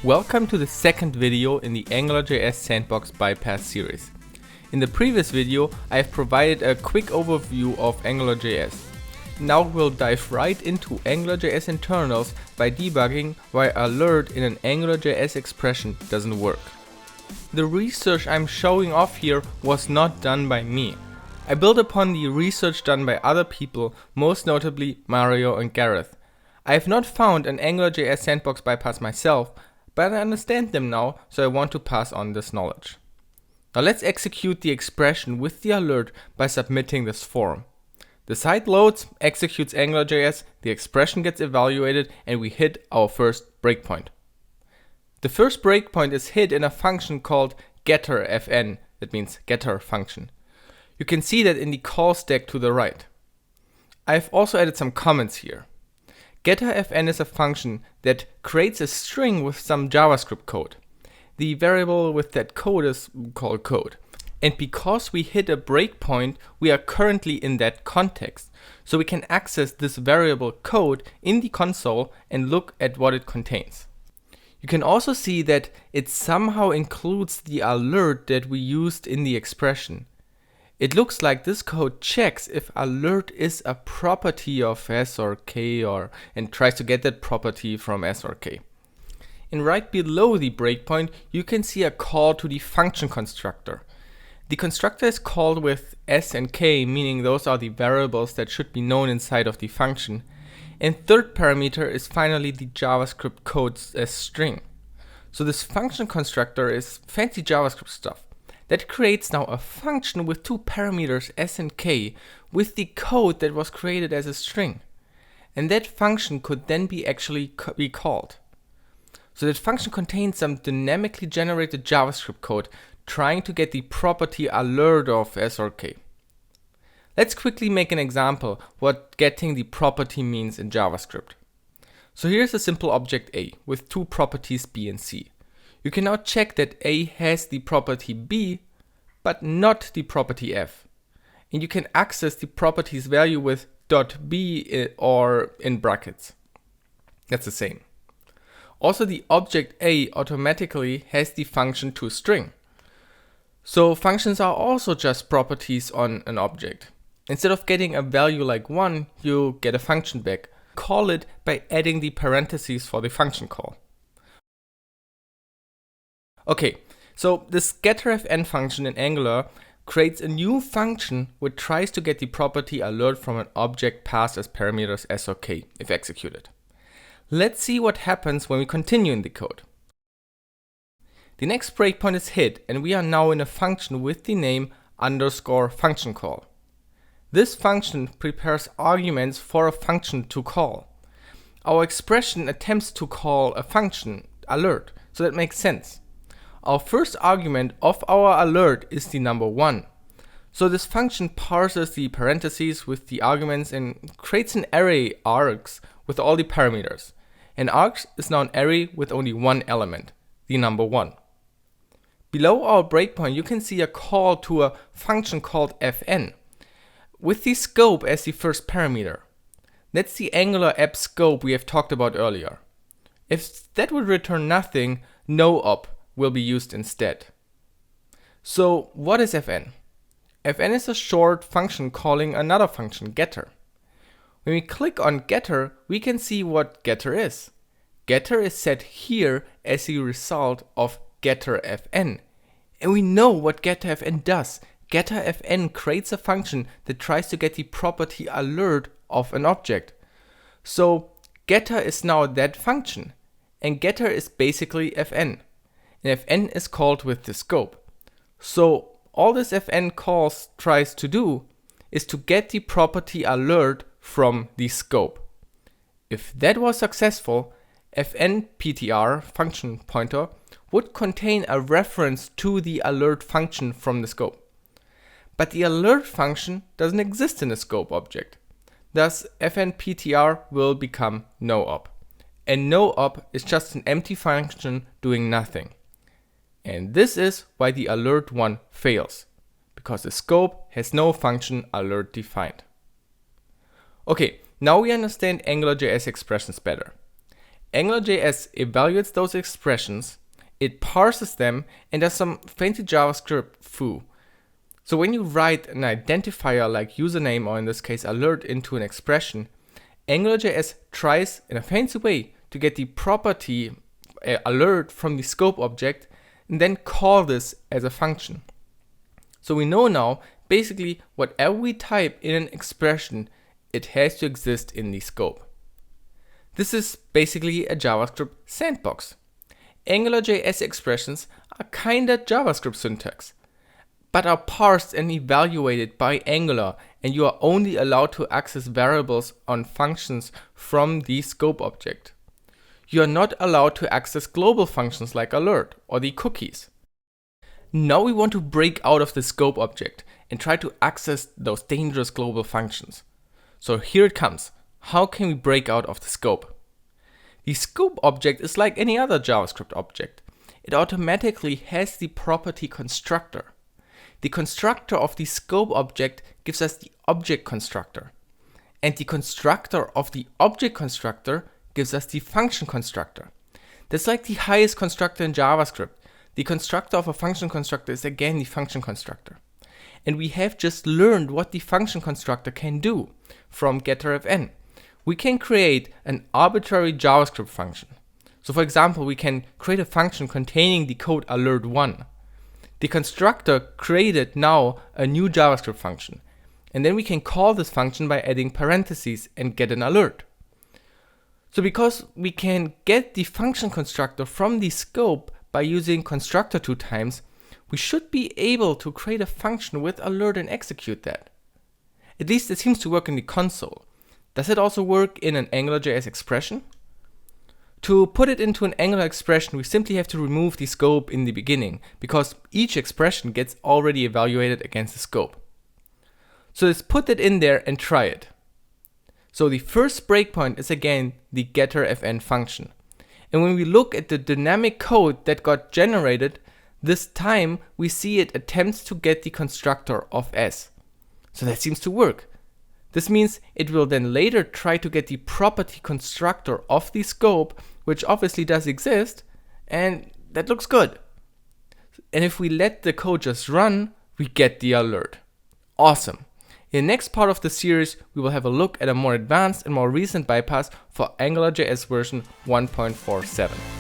Welcome to the second video in the AngularJS Sandbox bypass series. In the previous video, I have provided a quick overview of AngularJS. Now we'll dive right into AngularJS internals by debugging why alert in an AngularJS expression doesn't work. The research I'm showing off here was not done by me. I built upon the research done by other people, most notably Mario and Gareth. I have not found an AngularJS Sandbox bypass myself, but I understand them now, so I want to pass on this knowledge. Now let's execute the expression with the alert by submitting this form. The site loads, executes AngularJS, the expression gets evaluated, and we hit our first breakpoint. The first breakpoint is hit in a function called getterFN, that means getter function. You can see that in the call stack to the right. I've also added some comments here. GetterFN is a function that creates a string with some JavaScript code. The variable with that code is called code. And because we hit a breakpoint, we are currently in that context. So we can access this variable code in the console and look at what it contains. You can also see that it somehow includes the alert that we used in the expression. It looks like this code checks if alert is a property of S or K and tries to get that property from S or K. And right below the breakpoint, you can see a call to the function constructor. The constructor is called with S and K, meaning those are the variables that should be known inside of the function. And third parameter is finally the JavaScript code as string. So this function constructor is fancy JavaScript stuff. That creates now a function with two parameters S and K with the code that was created as a string. And that function could then be actually be called. So that function contains some dynamically generated JavaScript code trying to get the property alert of S or K. Let's quickly make an example what getting the property means in JavaScript. So here's a simple object A with two properties B and C. You can now check that A has the property B, but not the property F. And you can access the property's value with .b or in brackets. That's the same. Also, the object A automatically has the function toString. So functions are also just properties on an object. Instead of getting a value like 1, you get a function back. Call it by adding the parentheses for the function call. Okay, so this getterFN function in Angular creates a new function which tries to get the property alert from an object passed as parameters S or K if executed. Let's see what happens when we continue in the code. The next breakpoint is hit and we are now in a function with the name _function_call. This function prepares arguments for a function to call. Our expression attempts to call a function alert, so that makes sense. Our first argument of our alert is the number 1. So this function parses the parentheses with the arguments and creates an array args with all the parameters. And args is now an array with only one element, the number 1. Below our breakpoint, you can see a call to a function called fn with the scope as the first parameter. That's the Angular app scope we have talked about earlier. If that would return nothing, no op will be used instead. So what is fn? Fn is a short function calling another function, getter. When we click on getter, we can see what getter is. Getter is set here as the result of getterFN. And we know what getterFN does. GetterFN creates a function that tries to get the property alert of an object. So getter is now that function. And getter is basically fn. And fn is called with the scope. So all this fn calls tries to do is to get the property alert from the scope. If that was successful, fnptr function pointer would contain a reference to the alert function from the scope. But the alert function doesn't exist in the scope object. Thus fnptr will become no-op. And no-op is just an empty function doing nothing. And this is why the alert one fails, because the scope has no function alert defined. Okay, now we understand AngularJS expressions better. AngularJS evaluates those expressions, it parses them, and does some fancy JavaScript foo. So when you write an identifier like username, or in this case alert, into an expression, AngularJS tries in a fancy way to get the property alert from the scope object and then call this as a function. So we know now basically whatever we type in an expression, it has to exist in the scope. This is basically a JavaScript sandbox. AngularJS expressions are kinda JavaScript syntax, but are parsed and evaluated by Angular, and you are only allowed to access variables on functions from the scope object. You are not allowed to access global functions like alert or the cookies. Now we want to break out of the scope object and try to access those dangerous global functions. So here it comes. How can we break out of the scope? The scope object is like any other JavaScript object. It automatically has the property constructor. The constructor of the scope object gives us the object constructor. And the constructor of the object constructor gives us the function constructor. That's like the highest constructor in JavaScript. The constructor of a function constructor is again the function constructor. And we have just learned what the function constructor can do from getterFn. We can create an arbitrary JavaScript function. So for example, we can create a function containing the code alert1. The constructor created now a new JavaScript function. And then we can call this function by adding parentheses and get an alert. So because we can get the function constructor from the scope by using constructor 2 times, we should be able to create a function with alert and execute that. At least it seems to work in the console. Does it also work in an AngularJS expression? To put it into an Angular expression, we simply have to remove the scope in the beginning, because each expression gets already evaluated against the scope. So let's put that in there and try it. So the first breakpoint is again the getterFn function. And when we look at the dynamic code that got generated, this time we see it attempts to get the constructor of s. So that seems to work. This means it will then later try to get the property constructor of the scope, which obviously does exist, and that looks good. And if we let the code just run, we get the alert. Awesome. In the next part of the series, we will have a look at a more advanced and more recent bypass for AngularJS version 1.47.